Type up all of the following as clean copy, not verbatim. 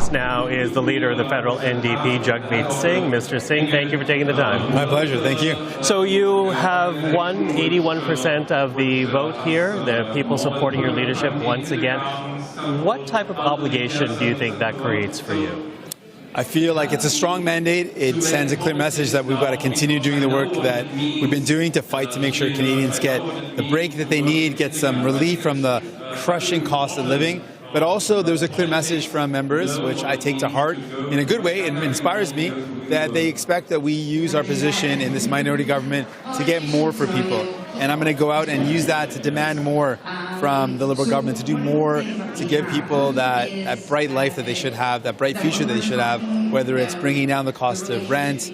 guest now is the leader of the federal NDP, Jagmeet Singh. Mr. Singh, thank you for taking the time. My pleasure. Thank you. So you have won 81% of the vote here, the people supporting your leadership once again. What type of obligation do you think that creates for you? I feel like it's a strong mandate. It sends a clear message that we've got to continue doing the work that we've been doing to fight to make sure Canadians get the break that they need, get some relief from the crushing cost of living. But also there's a clear message from members, which I take to heart in a good way. It inspires me that they expect that we use our position in this minority government to get more for people. And I'm going to go out and use that to demand more from the Liberal government, to do more to give people that bright life that they should have, that bright future that they should have, whether it's bringing down the cost of rent,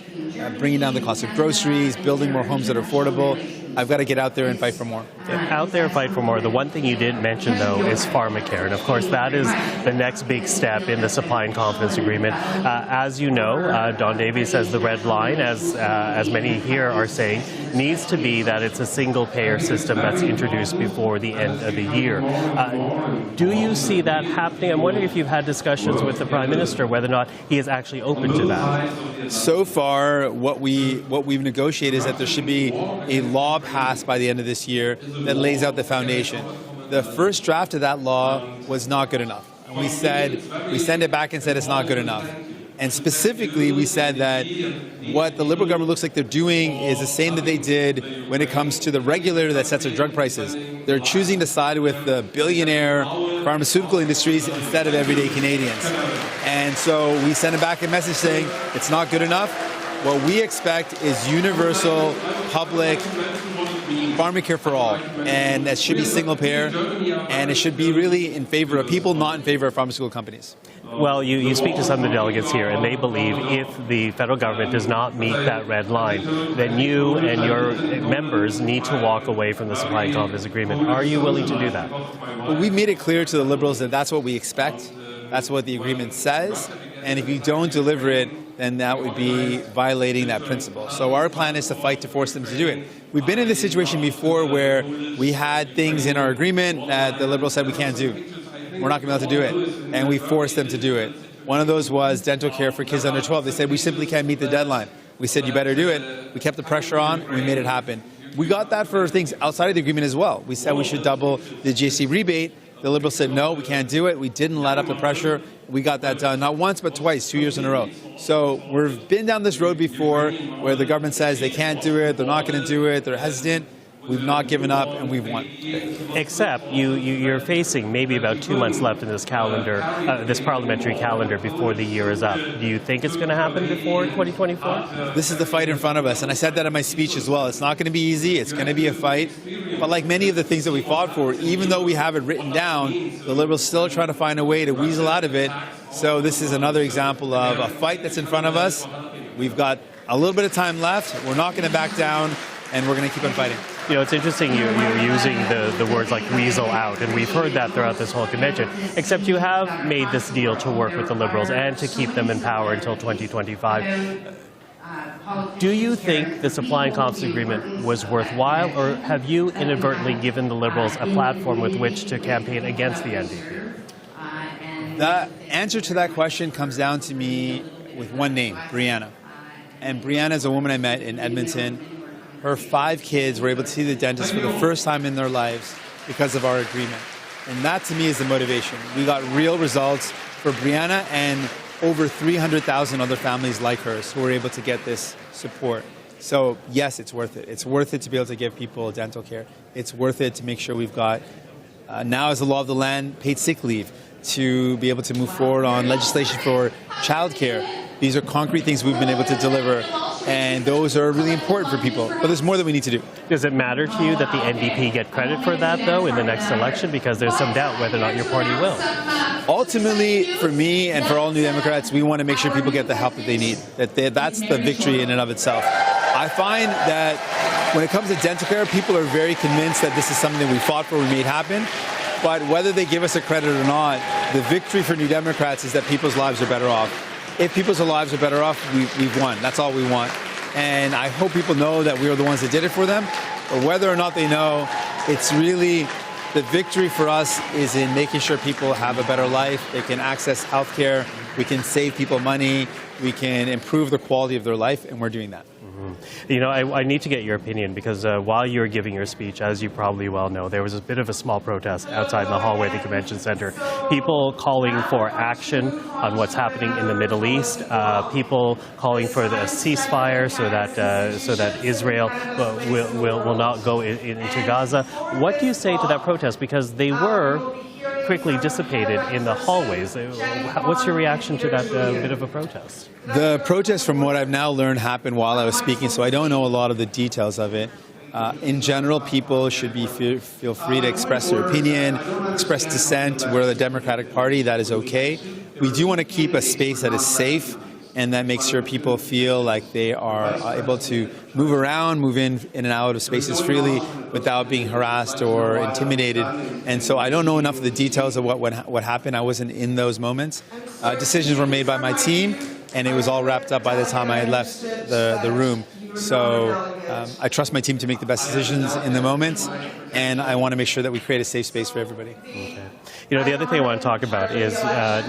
bringing down the cost of groceries, building more homes that are affordable. I've got to get out there and fight for more. Out there, fight for more. The one thing you didn't mention, though, is pharmacare. And, of course, that is the next big step in the supply and confidence agreement. As you know, Don Davies says the red line, as many here are saying, needs to be that it's a single-payer system that's introduced before the end of the year. Do you see that happening? I'm wondering if you've had discussions with the Prime Minister, whether or not he is actually open to that. So far, what we've negotiated is that there should be a law passed by the end of this year that lays out the foundation. The first draft of that law was not good enough. And we sent it back and said it's not good enough. And specifically, we said that what the Liberal government looks like they're doing is the same that they did when it comes to the regulator that sets our drug prices. They're choosing to side with the billionaire pharmaceutical industries instead of everyday Canadians. And so we sent it back a message saying it's not good enough. What we expect is universal, public pharmacare for all, and that should be single payer, and it should be really in favor of people, not in favor of pharmaceutical companies. Well, you speak to some of the delegates here, and they believe if the federal government does not meet that red line, then you and your members need to walk away from the supply and confidence agreement. Are you willing to do that? Well, we made it clear to the Liberals that that's what we expect. That's what the agreement says. And if you don't deliver it, then that would be violating that principle. So our plan is to fight to force them to do it. We've been in this situation before where we had things in our agreement that the Liberals said we can't do. We're not going to be able to do it. And we forced them to do it. One of those was dental care for kids under 12. They said we simply can't meet the deadline. We said you better do it. We kept the pressure on and we made it happen. We got that for things outside of the agreement as well. We said we should double the GST rebate. The Liberals said, no, we can't do it. We didn't let up the pressure. We got that done, not once, but twice, 2 years in a row. So we've been down this road before where the government says they can't do it, they're not going to do it, they're hesitant. We've not given up, and we've won. Except you're facing maybe about 2 months left in this calendar, this parliamentary calendar before the year is up. Do you think it's going to happen before 2024? This is the fight in front of us, and I said that in my speech as well. It's not going to be easy. It's going to be a fight. But like many of the things that we fought for, even though we have it written down, the Liberals still trying to find a way to weasel out of it. So this is another example of a fight that's in front of us. We've got a little bit of time left. We're not going to back down, and we're going to keep on fighting. You know, it's interesting you're using the words like weasel out, and we've heard that throughout this whole convention, except you have made this deal to work with the Liberals and to keep them in power until 2025. Do you think the supply and confidence agreement was worthwhile, or have you inadvertently given the Liberals a platform with which to campaign against the NDP? The answer to that question comes down to me with one name, Brianna. And Brianna is a woman I met in Edmonton. Her 5 kids were able to see the dentist for the first time in their lives because of our agreement. And that, to me, is the motivation. We got real results for Brianna and over 300,000 other families like hers who were able to get this support. So, yes, it's worth it. It's worth it to be able to give people dental care. It's worth it to make sure we've got, now as the law of the land, paid sick leave, to be able to move forward on legislation for childcare. These are concrete things we've been able to deliver, and those are really important for people. But there's more that we need to do. Does it matter to you that the NDP get credit for that, though, in the next election? Because there's some doubt whether or not your party will. Ultimately, for me and for all New Democrats, we want to make sure people get the help that they need. That's the victory in and of itself. I find that when it comes to dental care, people are very convinced that this is something that we fought for, we made happen. But whether they give us a credit or not, the victory for New Democrats is that people's lives are better off. If people's lives are better off, we've won. That's all we want. And I hope people know that we are the ones that did it for them. But whether or not they know, it's really The victory for us is in making sure people have a better life. They can access healthcare. We can save people money. We can improve the quality of their life, and we're doing that. You know, I need to get your opinion because while you were giving your speech, as you probably well know, there was a bit of a small protest outside the hallway at the convention center. People calling for action on what's happening in the Middle East. People calling for the ceasefire so that Israel will not go into Gaza. What do you say to that protest? Because they were quickly dissipated in the hallways. What's your reaction to that bit of a protest? The protest, from what I've now learned, happened while I was speaking, so I don't know a lot of the details of it. In general, people should feel free to express their opinion, express dissent. We're the Democratic Party, that is okay. We do want to keep a space that is safe and that makes sure people feel like they are able to move around, move in and out of spaces freely without being harassed or intimidated. And so I don't know enough of the details of what happened. I wasn't in those moments. Decisions were made by my team, and it was all wrapped up by the time I had left the room. So I trust my team to make the best decisions in the moment, and I want to make sure that we create a safe space for everybody. Okay. You know, the other thing I want to talk about is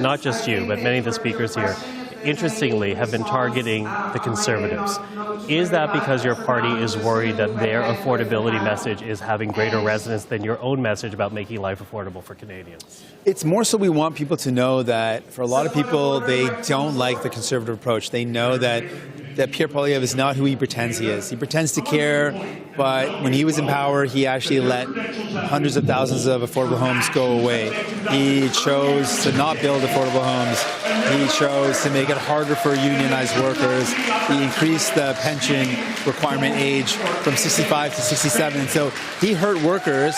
not just you, but many of the speakers here, interestingly, have been targeting the Conservatives. Is that because your party is worried that their affordability message is having greater resonance than your own message about making life affordable for Canadians? It's more so we want people to know that for a lot of people, they don't like the Conservative approach. They know that Pierre Poilievre is not who he pretends he is. He pretends to care, but when he was in power, he actually let hundreds of thousands of affordable homes go away. He chose to not build affordable homes. He chose to make it harder for unionized workers. He increased the pension requirement age from 65 to 67. So he hurt workers,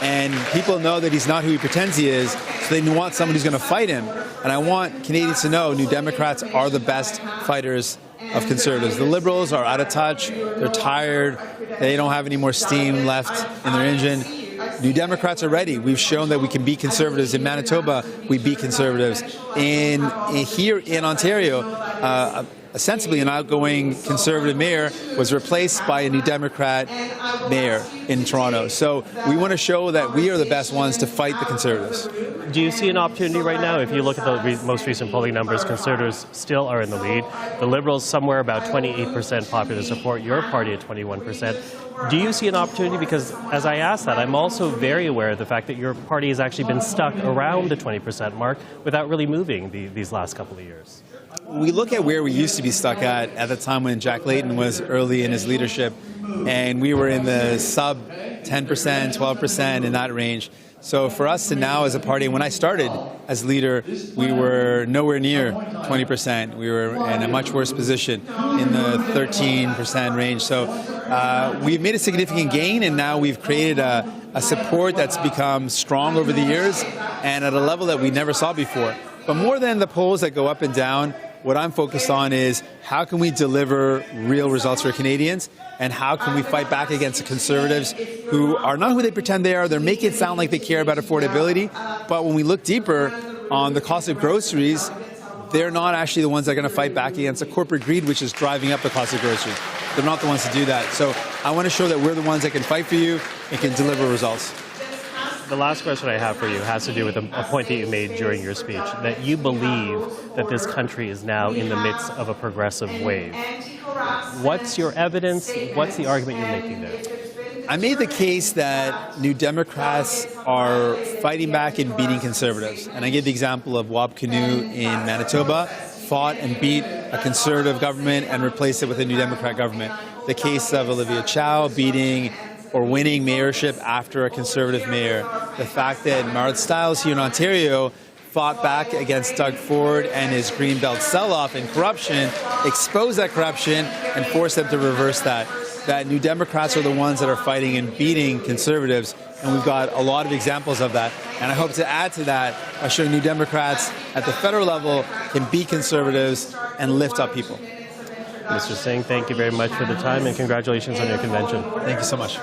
and people know that he's not who he pretends he is, so they want someone who's going to fight him. And I want Canadians to know New Democrats are the best fighters of Conservatives. The Liberals are out of touch. They're tired. They don't have any more steam left in their engine. New Democrats are ready. We've shown that we can beat Conservatives. In Manitoba, we beat Conservatives. Here in Ontario, ostensibly an outgoing Conservative mayor was replaced by a New Democrat mayor in Toronto. So we want to show that we are the best ones to fight the Conservatives. Do you see an opportunity right now? If you look at the most recent polling numbers, Conservatives still are in the lead. The Liberals somewhere about 28% popular support, your party at 21%. Do you see an opportunity? Because as I ask that, I'm also very aware of the fact that your party has actually been stuck around the 20% mark without really moving these last couple of years. We look at where we used to be stuck at the time when Jack Layton was early in his leadership, and we were in the sub 10%, 12% in that range. So for us to now as a party, when I started as leader, we were nowhere near 20%. We were in a much worse position in the 13% range. So we've made a significant gain, and now we've created a support that's become strong over the years and at a level that we never saw before. But more than the polls that go up and down, what I'm focused on is how can we deliver real results for Canadians, and how can we fight back against the Conservatives who are not who they pretend they are. They're making it sound like they care about affordability, but when we look deeper on the cost of groceries, they're not actually the ones that are going to fight back against the corporate greed, which is driving up the cost of groceries. They're not the ones to do that. So I want to show that we're the ones that can fight for you and can deliver results. The last question I have for you has to do with a point that you made during your speech, that you believe that this country is now in the midst of a progressive wave. What's your evidence? What's the argument you're making there? I made the case that New Democrats are fighting back and beating Conservatives. And I gave the example of Wab Kinew in Manitoba, fought and beat a Conservative government and replaced it with a New Democrat government. The case of Olivia Chow beating or winning mayorship after a Conservative mayor. The fact that Marit Stiles here in Ontario fought back against Doug Ford and his Greenbelt sell-off and corruption, exposed that corruption and forced them to reverse that. That New Democrats are the ones that are fighting and beating Conservatives, and we've got a lot of examples of that. And I hope to add to that by showing New Democrats at the federal level can beat Conservatives and lift up people. Mr. Singh, thank you very much for the time, and congratulations on your convention. Thank you so much.